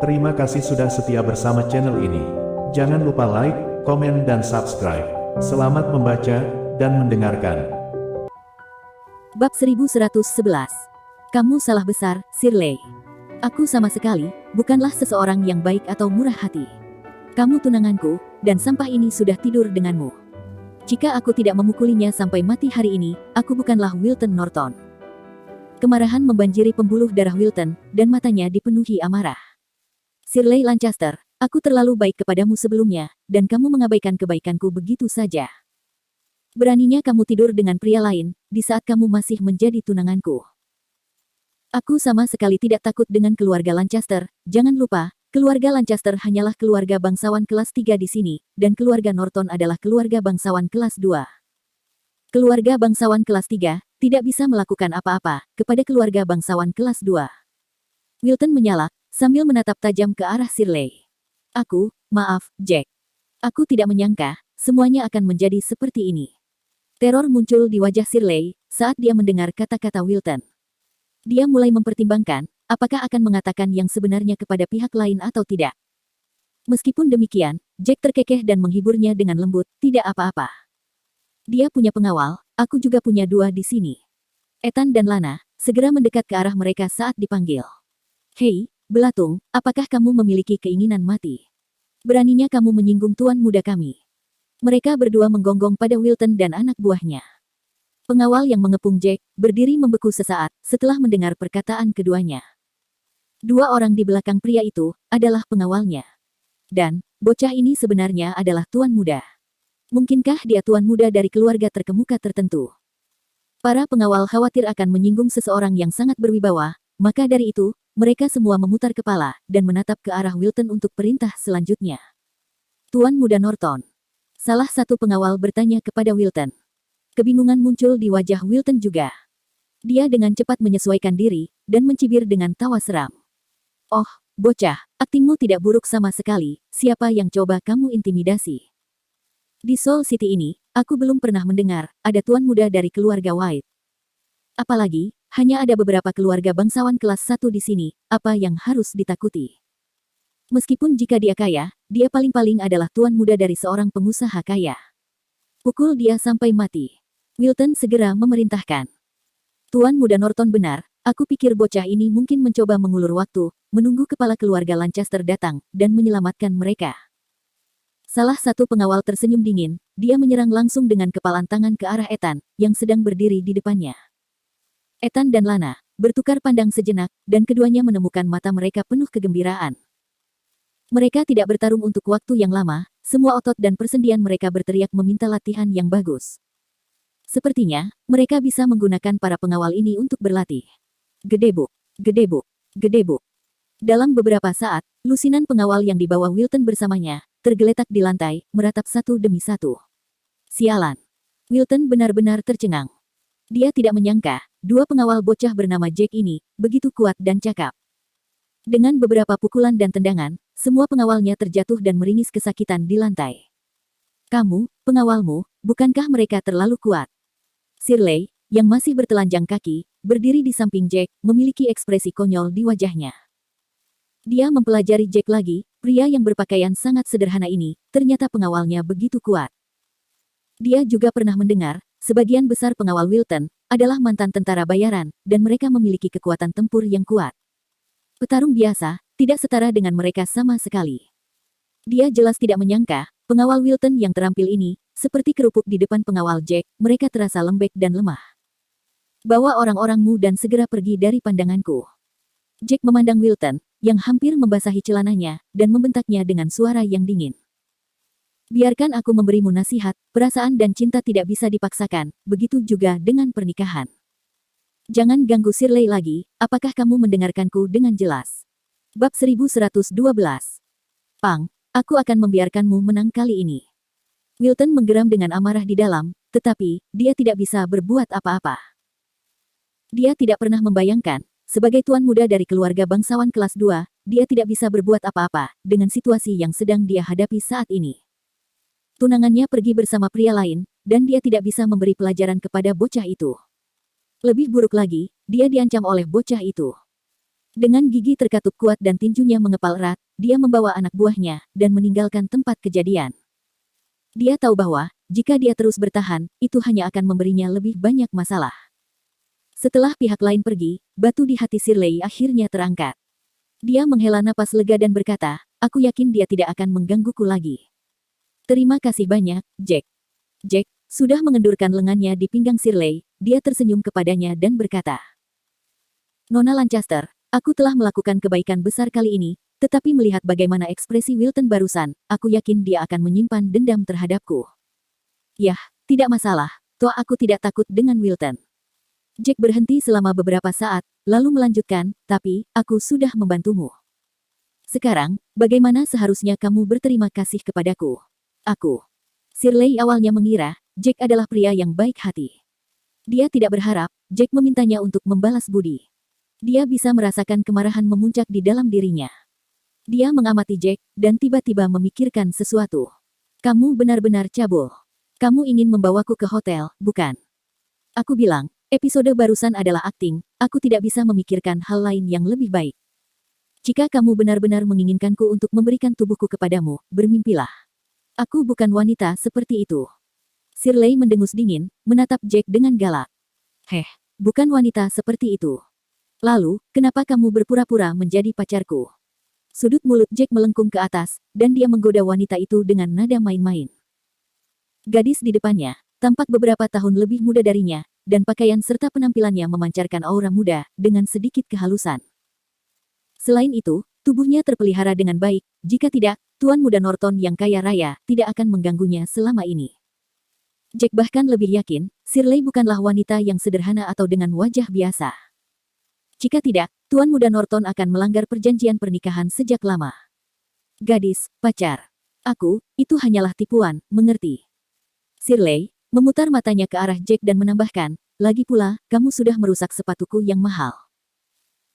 Terima kasih sudah setia bersama channel ini. Jangan lupa like, komen, dan subscribe. Selamat membaca dan mendengarkan. Bab 1111. Kamu salah besar, Shirley. Aku sama sekali bukanlah seseorang yang baik atau murah hati. Kamu tunanganku, dan sampah ini sudah tidur denganmu. Jika aku tidak memukulinya sampai mati hari ini, aku bukanlah Wilton Norton. Kemarahan membanjiri pembuluh darah Wilton, dan matanya dipenuhi amarah. Shirley Lancaster, aku terlalu baik kepadamu sebelumnya, dan kamu mengabaikan kebaikanku begitu saja. Beraninya kamu tidur dengan pria lain, di saat kamu masih menjadi tunanganku. Aku sama sekali tidak takut dengan keluarga Lancaster. Jangan lupa, keluarga Lancaster hanyalah keluarga bangsawan kelas 3 di sini, dan keluarga Norton adalah keluarga bangsawan kelas 2. Keluarga bangsawan kelas 3 tidak bisa melakukan apa-apa kepada keluarga bangsawan kelas 2. Wilton menyala, sambil menatap tajam ke arah Shirley. Maaf, Jack. Aku tidak menyangka, semuanya akan menjadi seperti ini. Teror muncul di wajah Shirley saat dia mendengar kata-kata Wilton. Dia mulai mempertimbangkan, apakah akan mengatakan yang sebenarnya kepada pihak lain atau tidak. Meskipun demikian, Jack terkekeh dan menghiburnya dengan lembut, tidak apa-apa. Dia punya pengawal, aku juga punya 2 di sini. Ethan dan Lana segera mendekat ke arah mereka saat dipanggil. Hei, belatung, apakah kamu memiliki keinginan mati? Beraninya kamu menyinggung tuan muda kami. Mereka berdua menggonggong pada Wilton dan anak buahnya. Pengawal yang mengepung Jack berdiri membeku sesaat setelah mendengar perkataan keduanya. 2 orang di belakang pria itu adalah pengawalnya. Dan, bocah ini sebenarnya adalah tuan muda. Mungkinkah dia tuan muda dari keluarga terkemuka tertentu? Para pengawal khawatir akan menyinggung seseorang yang sangat berwibawa, maka dari itu, mereka semua memutar kepala dan menatap ke arah Wilton untuk perintah selanjutnya. Tuan muda Norton. Salah satu pengawal bertanya kepada Wilton. Kebingungan muncul di wajah Wilton juga. Dia dengan cepat menyesuaikan diri dan mencibir dengan tawa seram. Oh, bocah, aktingmu tidak buruk sama sekali. Siapa yang coba kamu intimidasi? Di Soul City ini, aku belum pernah mendengar ada tuan muda dari keluarga White. Apalagi, hanya ada beberapa keluarga bangsawan kelas 1 di sini, apa yang harus ditakuti? Meskipun jika dia kaya, dia paling-paling adalah tuan muda dari seorang pengusaha kaya. Pukul dia sampai mati. Wilton segera memerintahkan. Tuan muda Norton benar, aku pikir bocah ini mungkin mencoba mengulur waktu, menunggu kepala keluarga Lancaster datang, dan menyelamatkan mereka. Salah satu pengawal tersenyum dingin, dia menyerang langsung dengan kepalan tangan ke arah Ethan, yang sedang berdiri di depannya. Ethan dan Lana bertukar pandang sejenak, dan keduanya menemukan mata mereka penuh kegembiraan. Mereka tidak bertarung untuk waktu yang lama, semua otot dan persendian mereka berteriak meminta latihan yang bagus. Sepertinya, mereka bisa menggunakan para pengawal ini untuk berlatih. Gedebuk, gedebuk, gedebuk. Dalam beberapa saat, lusinan pengawal yang dibawa Wilton bersamanya tergeletak di lantai, meratap satu demi satu. Sialan. Wilton benar-benar tercengang. Dia tidak menyangka, 2 pengawal bocah bernama Jack ini begitu kuat dan cakap. Dengan beberapa pukulan dan tendangan, semua pengawalnya terjatuh dan meringis kesakitan di lantai. Kamu, pengawalmu, bukankah mereka terlalu kuat? Shirley, yang masih bertelanjang kaki, berdiri di samping Jack, memiliki ekspresi konyol di wajahnya. Dia mempelajari Jack lagi, pria yang berpakaian sangat sederhana ini, ternyata pengawalnya begitu kuat. Dia juga pernah mendengar, sebagian besar pengawal Wilton adalah mantan tentara bayaran, dan mereka memiliki kekuatan tempur yang kuat. Petarung biasa tidak setara dengan mereka sama sekali. Dia jelas tidak menyangka, pengawal Wilton yang terampil ini, seperti kerupuk di depan pengawal Jack, mereka terasa lembek dan lemah. Bawa orang-orangmu dan segera pergi dari pandanganku. Jack memandang Wilton, yang hampir membasahi celananya, dan membentaknya dengan suara yang dingin. Biarkan aku memberimu nasihat, perasaan dan cinta tidak bisa dipaksakan, begitu juga dengan pernikahan. Jangan ganggu Shirley lagi, apakah kamu mendengarkanku dengan jelas? Bab 1112. Pang, aku akan membiarkanmu menang kali ini. Wilton menggeram dengan amarah di dalam, tetapi, dia tidak bisa berbuat apa-apa. Dia tidak pernah membayangkan, sebagai tuan muda dari keluarga bangsawan kelas 2, dia tidak bisa berbuat apa-apa dengan situasi yang sedang dia hadapi saat ini. Tunangannya pergi bersama pria lain, dan dia tidak bisa memberi pelajaran kepada bocah itu. Lebih buruk lagi, dia diancam oleh bocah itu. Dengan gigi terkatup kuat dan tinjunya mengepal erat, dia membawa anak buahnya dan meninggalkan tempat kejadian. Dia tahu bahwa, jika dia terus bertahan, itu hanya akan memberinya lebih banyak masalah. Setelah pihak lain pergi, batu di hati Shirley akhirnya terangkat. Dia menghela napas lega dan berkata, aku yakin dia tidak akan menggangguku lagi. Terima kasih banyak, Jack. Jack sudah mengendurkan lengannya di pinggang Shirley, dia tersenyum kepadanya dan berkata, Nona Lancaster, aku telah melakukan kebaikan besar kali ini, tetapi melihat bagaimana ekspresi Wilton barusan, aku yakin dia akan menyimpan dendam terhadapku. Yah, tidak masalah, toh aku tidak takut dengan Wilton. Jack berhenti selama beberapa saat, lalu melanjutkan, tapi, aku sudah membantumu. Sekarang, bagaimana seharusnya kamu berterima kasih kepadaku? Aku. Shirley awalnya mengira, Jack adalah pria yang baik hati. Dia tidak berharap, Jack memintanya untuk membalas budi. Dia bisa merasakan kemarahan memuncak di dalam dirinya. Dia mengamati Jack, dan tiba-tiba memikirkan sesuatu. Kamu benar-benar cabul. Kamu ingin membawaku ke hotel, bukan? Aku bilang, episode barusan adalah akting, aku tidak bisa memikirkan hal lain yang lebih baik. Jika kamu benar-benar menginginkanku untuk memberikan tubuhku kepadamu, bermimpilah. Aku bukan wanita seperti itu. Shirley mendengus dingin, menatap Jack dengan galak. Bukan wanita seperti itu. Lalu, kenapa kamu berpura-pura menjadi pacarku? Sudut mulut Jack melengkung ke atas, dan dia menggoda wanita itu dengan nada main-main. Gadis di depannya, tampak beberapa tahun lebih muda darinya, dan pakaian serta penampilannya memancarkan aura muda, dengan sedikit kehalusan. Selain itu, tubuhnya terpelihara dengan baik, jika tidak, Tuan Muda Norton yang kaya raya, tidak akan mengganggunya selama ini. Jack bahkan lebih yakin, Shirley bukanlah wanita yang sederhana atau dengan wajah biasa. Jika tidak, Tuan Muda Norton akan melanggar perjanjian pernikahan sejak lama. Gadis, pacar. Aku, itu hanyalah tipuan, mengerti? Shirley memutar matanya ke arah Jack dan menambahkan, lagi pula, kamu sudah merusak sepatuku yang mahal.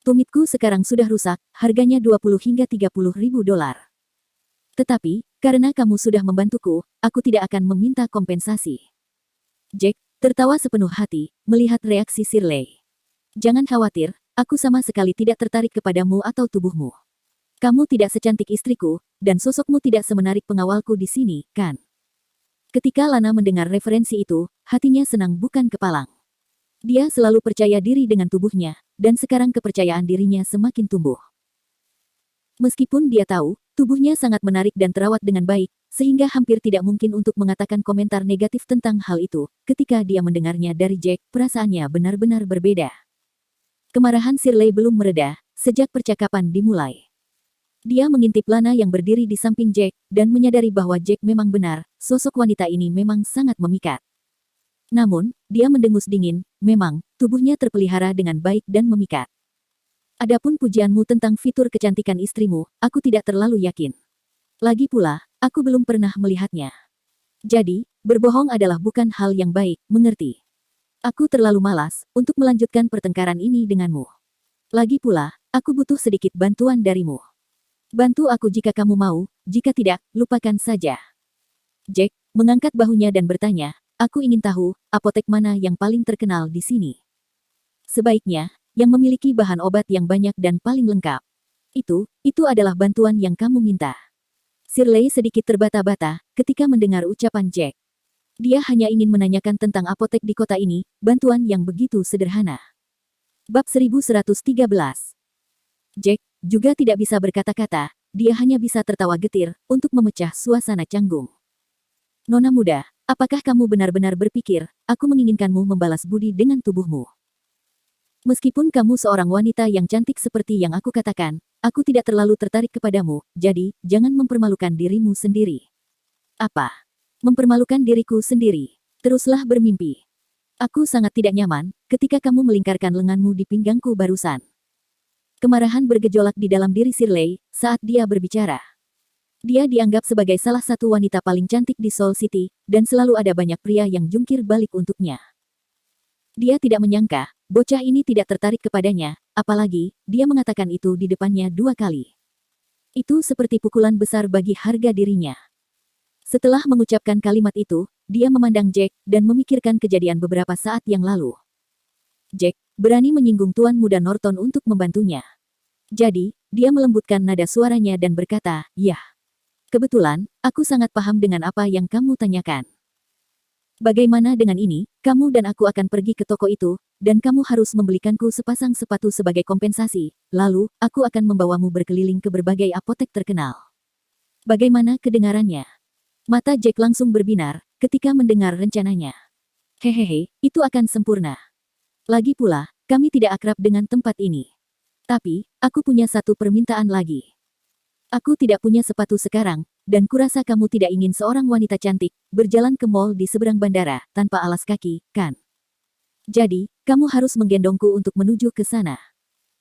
Tumitku sekarang sudah rusak, harganya 20 hingga 30 ribu dolar. Tetapi, karena kamu sudah membantuku, aku tidak akan meminta kompensasi. Jack tertawa sepenuh hati, melihat reaksi Shirley. Jangan khawatir, aku sama sekali tidak tertarik kepadamu atau tubuhmu. Kamu tidak secantik istriku, dan sosokmu tidak semenarik pengawalku di sini, kan? Ketika Lana mendengar referensi itu, hatinya senang bukan kepalang. Dia selalu percaya diri dengan tubuhnya, dan sekarang kepercayaan dirinya semakin tumbuh. Meskipun dia tahu, tubuhnya sangat menarik dan terawat dengan baik, sehingga hampir tidak mungkin untuk mengatakan komentar negatif tentang hal itu, ketika dia mendengarnya dari Jack, perasaannya benar-benar berbeda. Kemarahan Shirley belum mereda, sejak percakapan dimulai. Dia mengintip Lana yang berdiri di samping Jack, dan menyadari bahwa Jack memang benar, sosok wanita ini memang sangat memikat. Namun, dia mendengus dingin, memang, tubuhnya terpelihara dengan baik dan memikat. Adapun pujianmu tentang fitur kecantikan istrimu, aku tidak terlalu yakin. Lagi pula, aku belum pernah melihatnya. Jadi, berbohong adalah bukan hal yang baik, mengerti? Aku terlalu malas untuk melanjutkan pertengkaran ini denganmu. Lagi pula, aku butuh sedikit bantuan darimu. Bantu aku jika kamu mau, jika tidak, lupakan saja. Jack mengangkat bahunya dan bertanya, aku ingin tahu, apotek mana yang paling terkenal di sini? Sebaiknya, yang memiliki bahan obat yang banyak dan paling lengkap. Itu adalah bantuan yang kamu minta. Shirley sedikit terbata-bata ketika mendengar ucapan Jack. Dia hanya ingin menanyakan tentang apotek di kota ini, bantuan yang begitu sederhana. Bab 1113. Jack juga tidak bisa berkata-kata, dia hanya bisa tertawa getir, untuk memecah suasana canggung. Nona muda, apakah kamu benar-benar berpikir, aku menginginkanmu membalas budi dengan tubuhmu? Meskipun kamu seorang wanita yang cantik seperti yang aku katakan, aku tidak terlalu tertarik kepadamu, jadi, jangan mempermalukan dirimu sendiri. Apa? Mempermalukan diriku sendiri. Teruslah bermimpi. Aku sangat tidak nyaman ketika kamu melingkarkan lenganmu di pinggangku barusan. Kemarahan bergejolak di dalam diri Shirley saat dia berbicara. Dia dianggap sebagai salah satu wanita paling cantik di Seoul City, dan selalu ada banyak pria yang jungkir balik untuknya. Dia tidak menyangka, bocah ini tidak tertarik kepadanya, apalagi, dia mengatakan itu di depannya 2 kali. Itu seperti pukulan besar bagi harga dirinya. Setelah mengucapkan kalimat itu, dia memandang Jack dan memikirkan kejadian beberapa saat yang lalu. Jack berani menyinggung Tuan Muda Norton untuk membantunya. Jadi, dia melembutkan nada suaranya dan berkata, "Yah. Kebetulan, aku sangat paham dengan apa yang kamu tanyakan. Bagaimana dengan ini, kamu dan aku akan pergi ke toko itu, dan kamu harus membelikanku sepasang sepatu sebagai kompensasi, lalu, aku akan membawamu berkeliling ke berbagai apotek terkenal." Bagaimana kedengarannya? Mata Jack langsung berbinar, ketika mendengar rencananya. Hehehe, itu akan sempurna. Lagi pula, kami tidak akrab dengan tempat ini. Tapi, aku punya satu permintaan lagi. Aku tidak punya sepatu sekarang, dan kurasa kamu tidak ingin seorang wanita cantik berjalan ke mall di seberang bandara tanpa alas kaki, kan? Jadi, kamu harus menggendongku untuk menuju ke sana.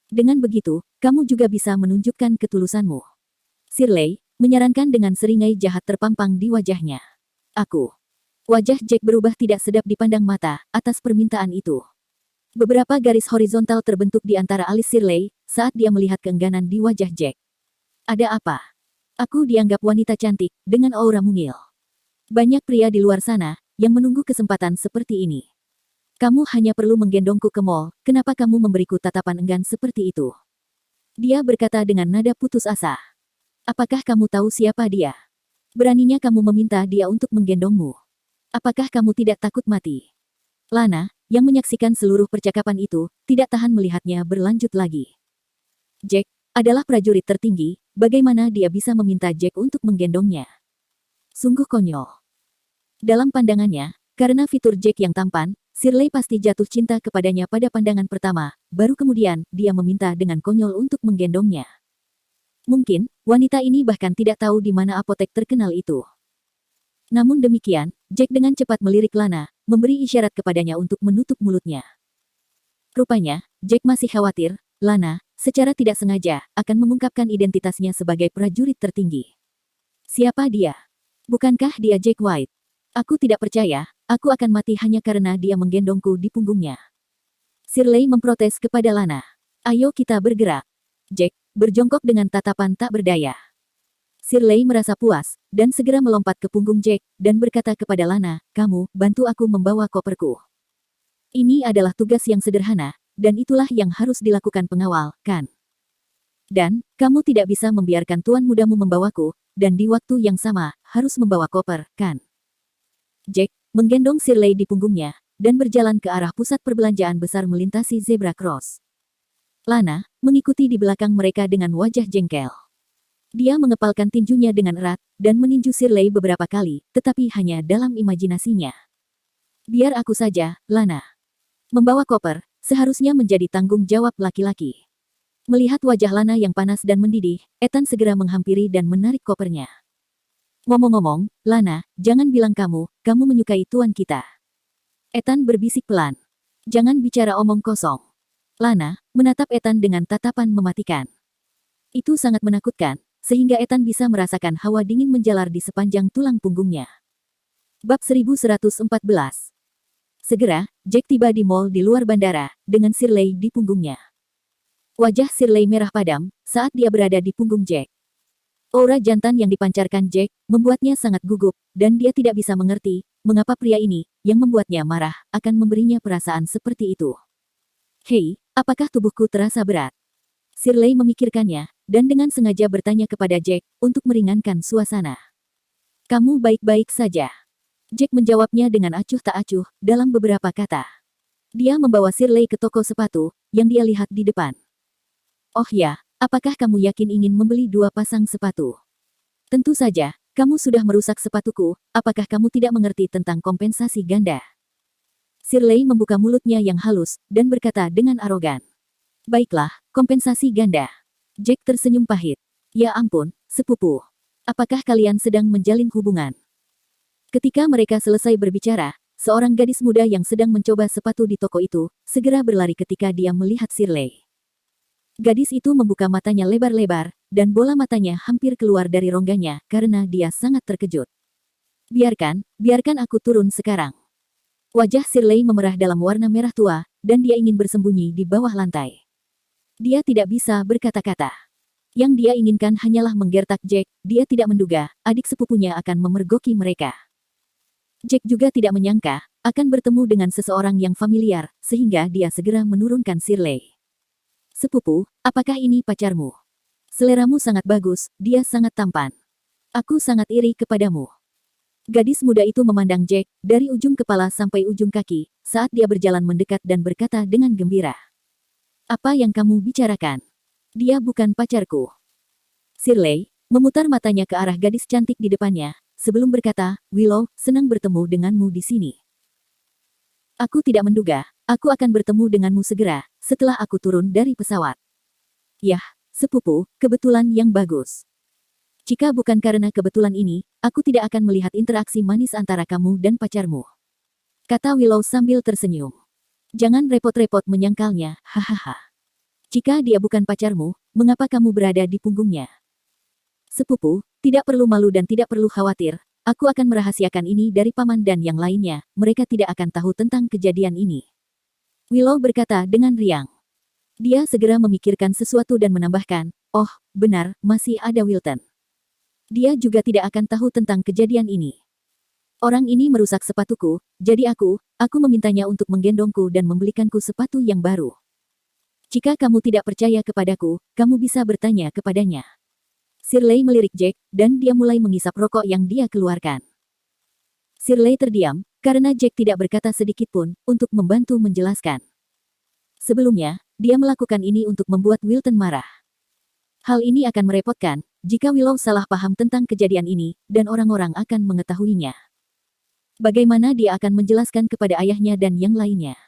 Dengan begitu, kamu juga bisa menunjukkan ketulusanmu. Shirley menyarankan dengan seringai jahat terpampang di wajahnya. Aku. Wajah Jack berubah tidak sedap dipandang mata atas permintaan itu. Beberapa garis horizontal terbentuk di antara alis Shirley saat dia melihat keengganan di wajah Jack. Ada apa? Aku dianggap wanita cantik, dengan aura mungil. Banyak pria di luar sana, yang menunggu kesempatan seperti ini. Kamu hanya perlu menggendongku ke mall, kenapa kamu memberiku tatapan enggan seperti itu? Dia berkata dengan nada putus asa. Apakah kamu tahu siapa dia? Beraninya kamu meminta dia untuk menggendongmu. Apakah kamu tidak takut mati? Lana, yang menyaksikan seluruh percakapan itu, tidak tahan melihatnya berlanjut lagi. Jack adalah prajurit tertinggi, bagaimana dia bisa meminta Jack untuk menggendongnya? Sungguh konyol. Dalam pandangannya, karena fitur Jack yang tampan, Shirley pasti jatuh cinta kepadanya pada pandangan pertama, baru kemudian, dia meminta dengan konyol untuk menggendongnya. Mungkin, wanita ini bahkan tidak tahu di mana apotek terkenal itu. Namun demikian, Jack dengan cepat melirik Lana, memberi isyarat kepadanya untuk menutup mulutnya. Rupanya, Jack masih khawatir, Lana, secara tidak sengaja, akan mengungkapkan identitasnya sebagai prajurit tertinggi. Siapa dia? Bukankah dia Jack White? Aku tidak percaya, aku akan mati hanya karena dia menggendongku di punggungnya. Shirley memprotes kepada Lana. Ayo kita bergerak. Jack berjongkok dengan tatapan tak berdaya. Shirley merasa puas, dan segera melompat ke punggung Jack, dan berkata kepada Lana, kamu, bantu aku membawa koperku. Ini adalah tugas yang sederhana, dan itulah yang harus dilakukan pengawal, kan? Dan, kamu tidak bisa membiarkan tuan mudamu membawaku, dan di waktu yang sama, harus membawa koper, kan? Jack menggendong Shirley di punggungnya, dan berjalan ke arah pusat perbelanjaan besar melintasi zebra cross. Lana mengikuti di belakang mereka dengan wajah jengkel. Dia mengepalkan tinjunya dengan erat, dan meninju Shirley beberapa kali, tetapi hanya dalam imajinasinya. Biar aku saja, Lana. Membawa koper, seharusnya menjadi tanggung jawab laki-laki. Melihat wajah Lana yang panas dan mendidih, Ethan segera menghampiri dan menarik kopernya. Ngomong-ngomong, Lana, jangan bilang kamu menyukai tuan kita. Ethan berbisik pelan. Jangan bicara omong kosong. Lana menatap Ethan dengan tatapan mematikan. Itu sangat menakutkan, sehingga Ethan bisa merasakan hawa dingin menjalar di sepanjang tulang punggungnya. Bab 1114. Segera, Jack tiba di mall di luar bandara, dengan Shirley di punggungnya. Wajah Shirley merah padam, saat dia berada di punggung Jack. Aura jantan yang dipancarkan Jack, membuatnya sangat gugup, dan dia tidak bisa mengerti, mengapa pria ini, yang membuatnya marah, akan memberinya perasaan seperti itu. Hei, apakah tubuhku terasa berat? Shirley memikirkannya, dan dengan sengaja bertanya kepada Jack, untuk meringankan suasana. Kamu baik-baik saja. Jack menjawabnya dengan acuh tak acuh, dalam beberapa kata. Dia membawa Shirley ke toko sepatu, yang dia lihat di depan. Oh ya, apakah kamu yakin ingin membeli 2 pasang sepatu? Tentu saja, kamu sudah merusak sepatuku, apakah kamu tidak mengerti tentang kompensasi ganda? Shirley membuka mulutnya yang halus, dan berkata dengan arogan. Baiklah, kompensasi ganda. Jack tersenyum pahit. Ya ampun, sepupu. Apakah kalian sedang menjalin hubungan? Ketika mereka selesai berbicara, seorang gadis muda yang sedang mencoba sepatu di toko itu, segera berlari ketika dia melihat Shirley. Gadis itu membuka matanya lebar-lebar, dan bola matanya hampir keluar dari rongganya, karena dia sangat terkejut. Biarkan aku turun sekarang. Wajah Shirley memerah dalam warna merah tua, dan dia ingin bersembunyi di bawah lantai. Dia tidak bisa berkata-kata. Yang dia inginkan hanyalah menggertak Jack, dia tidak menduga, adik sepupunya akan memergoki mereka. Jack juga tidak menyangka, akan bertemu dengan seseorang yang familiar, sehingga dia segera menurunkan Shirley. Sepupu, apakah ini pacarmu? Seleramu sangat bagus, dia sangat tampan. Aku sangat iri kepadamu. Gadis muda itu memandang Jack dari ujung kepala sampai ujung kaki saat dia berjalan mendekat dan berkata dengan gembira. Apa yang kamu bicarakan? Dia bukan pacarku. Shirley memutar matanya ke arah gadis cantik di depannya sebelum berkata, Willow, senang bertemu denganmu di sini. Aku tidak menduga, aku akan bertemu denganmu segera setelah aku turun dari pesawat. Yah, sepupu, kebetulan yang bagus. Jika bukan karena kebetulan ini, aku tidak akan melihat interaksi manis antara kamu dan pacarmu. Kata Willow sambil tersenyum. Jangan repot-repot menyangkalnya, hahaha. Jika dia bukan pacarmu, mengapa kamu berada di punggungnya? Sepupu, tidak perlu malu dan tidak perlu khawatir, aku akan merahasiakan ini dari paman dan yang lainnya, mereka tidak akan tahu tentang kejadian ini. Willow berkata dengan riang. Dia segera memikirkan sesuatu dan menambahkan, oh, benar, masih ada Wilton. Dia juga tidak akan tahu tentang kejadian ini. Orang ini merusak sepatuku, jadi aku memintanya untuk menggendongku dan membelikanku sepatu yang baru. Jika kamu tidak percaya kepadaku, kamu bisa bertanya kepadanya. Shirley melirik Jack, dan dia mulai menghisap rokok yang dia keluarkan. Shirley terdiam, karena Jack tidak berkata sedikit pun, untuk membantu menjelaskan. Sebelumnya, dia melakukan ini untuk membuat Wilton marah. Hal ini akan merepotkan, jika Willow salah paham tentang kejadian ini, dan orang-orang akan mengetahuinya. Bagaimana dia akan menjelaskan kepada ayahnya dan yang lainnya?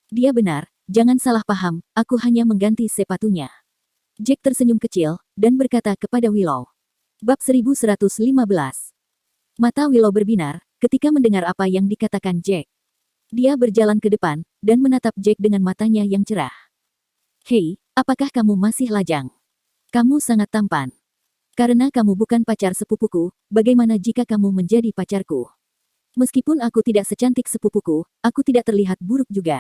Dia benar, jangan salah paham, aku hanya mengganti sepatunya. Jack tersenyum kecil, dan berkata kepada Willow. Bab 1115. Mata Willow berbinar, ketika mendengar apa yang dikatakan Jack. Dia berjalan ke depan, dan menatap Jack dengan matanya yang cerah. Hei, apakah kamu masih lajang? Kamu sangat tampan. Karena kamu bukan pacar sepupuku, bagaimana jika kamu menjadi pacarku? Meskipun aku tidak secantik sepupuku, aku tidak terlihat buruk juga.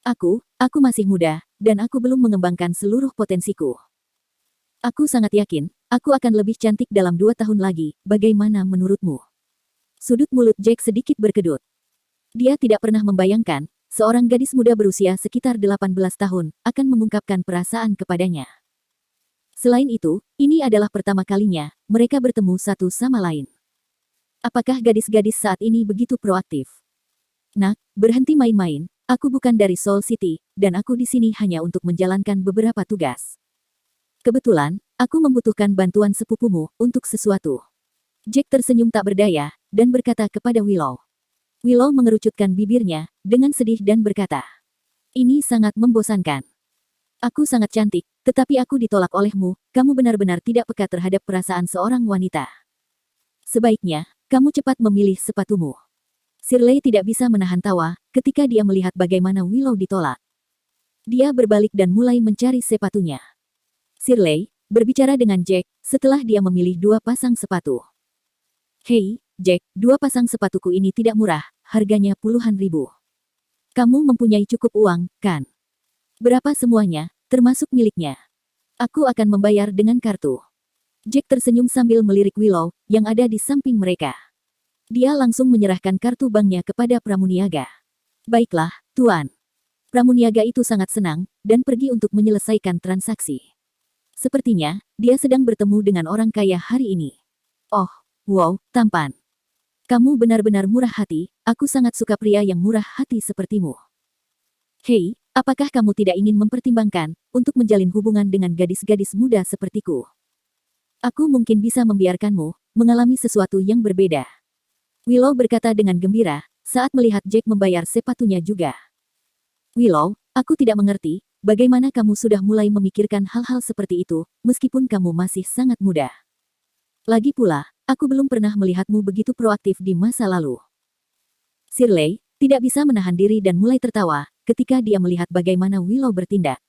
Aku masih muda, dan aku belum mengembangkan seluruh potensiku. Aku sangat yakin, aku akan lebih cantik dalam 2 tahun lagi, bagaimana menurutmu? Sudut mulut Jack sedikit berkedut. Dia tidak pernah membayangkan, seorang gadis muda berusia sekitar 18 tahun, akan mengungkapkan perasaan kepadanya. Selain itu, ini adalah pertama kalinya, mereka bertemu satu sama lain. Apakah gadis-gadis saat ini begitu proaktif? Nak, berhenti main-main, aku bukan dari Soul City, dan aku di sini hanya untuk menjalankan beberapa tugas. Kebetulan, aku membutuhkan bantuan sepupumu, untuk sesuatu. Jack tersenyum tak berdaya, dan berkata kepada Willow. Willow mengerucutkan bibirnya, dengan sedih dan berkata. Ini sangat membosankan. Aku sangat cantik, tetapi aku ditolak olehmu, kamu benar-benar tidak peka terhadap perasaan seorang wanita. Sebaiknya, kamu cepat memilih sepatumu. Shirley tidak bisa menahan tawa, ketika dia melihat bagaimana Willow ditolak. Dia berbalik dan mulai mencari sepatunya. Shirley berbicara dengan Jack, setelah dia memilih 2 pasang sepatu. Hei, Jack, 2 pasang sepatuku ini tidak murah, harganya puluhan ribu. Kamu mempunyai cukup uang, kan? Berapa semuanya, termasuk miliknya? Aku akan membayar dengan kartu. Jack tersenyum sambil melirik Willow, yang ada di samping mereka. Dia langsung menyerahkan kartu banknya kepada pramuniaga. Baiklah, Tuan. Pramuniaga itu sangat senang, dan pergi untuk menyelesaikan transaksi. Sepertinya, dia sedang bertemu dengan orang kaya hari ini. Oh, wow, tampan. Kamu benar-benar murah hati, aku sangat suka pria yang murah hati sepertimu. Hei, apakah kamu tidak ingin mempertimbangkan, untuk menjalin hubungan dengan gadis-gadis muda sepertiku? Aku mungkin bisa membiarkanmu, mengalami sesuatu yang berbeda. Willow berkata dengan gembira, saat melihat Jack membayar sepatunya juga. Willow, aku tidak mengerti, bagaimana kamu sudah mulai memikirkan hal-hal seperti itu, meskipun kamu masih sangat muda. Lagi pula, aku belum pernah melihatmu begitu proaktif di masa lalu. Shirley tidak bisa menahan diri dan mulai tertawa, ketika dia melihat bagaimana Willow bertindak.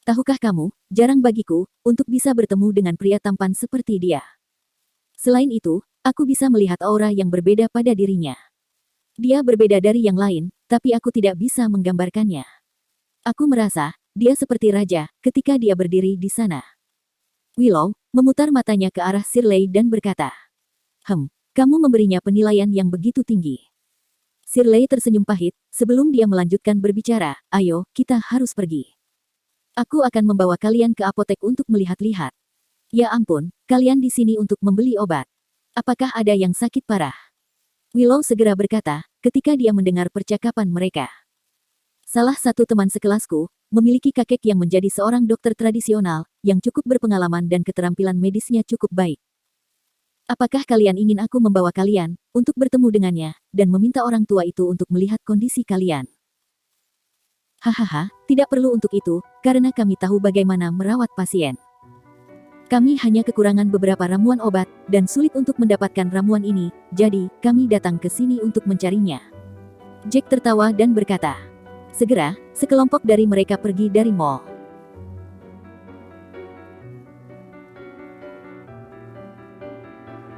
Tahukah kamu, jarang bagiku, untuk bisa bertemu dengan pria tampan seperti dia. Selain itu, aku bisa melihat aura yang berbeda pada dirinya. Dia berbeda dari yang lain, tapi aku tidak bisa menggambarkannya. Aku merasa, dia seperti raja, ketika dia berdiri di sana. Willow memutar matanya ke arah Shirley dan berkata, kamu memberinya penilaian yang begitu tinggi. Shirley tersenyum pahit, sebelum dia melanjutkan berbicara, ayo, kita harus pergi. Aku akan membawa kalian ke apotek untuk melihat-lihat. Ya ampun, kalian di sini untuk membeli obat. Apakah ada yang sakit parah? Willow segera berkata, ketika dia mendengar percakapan mereka. Salah satu teman sekelasku, memiliki kakek yang menjadi seorang dokter tradisional, yang cukup berpengalaman dan keterampilan medisnya cukup baik. Apakah kalian ingin aku membawa kalian, untuk bertemu dengannya, dan meminta orang tua itu untuk melihat kondisi kalian? Hahaha, tidak perlu untuk itu, karena kami tahu bagaimana merawat pasien. Kami hanya kekurangan beberapa ramuan obat, dan sulit untuk mendapatkan ramuan ini, jadi kami datang ke sini untuk mencarinya. Jack tertawa dan berkata. Segera, sekelompok dari mereka pergi dari mall.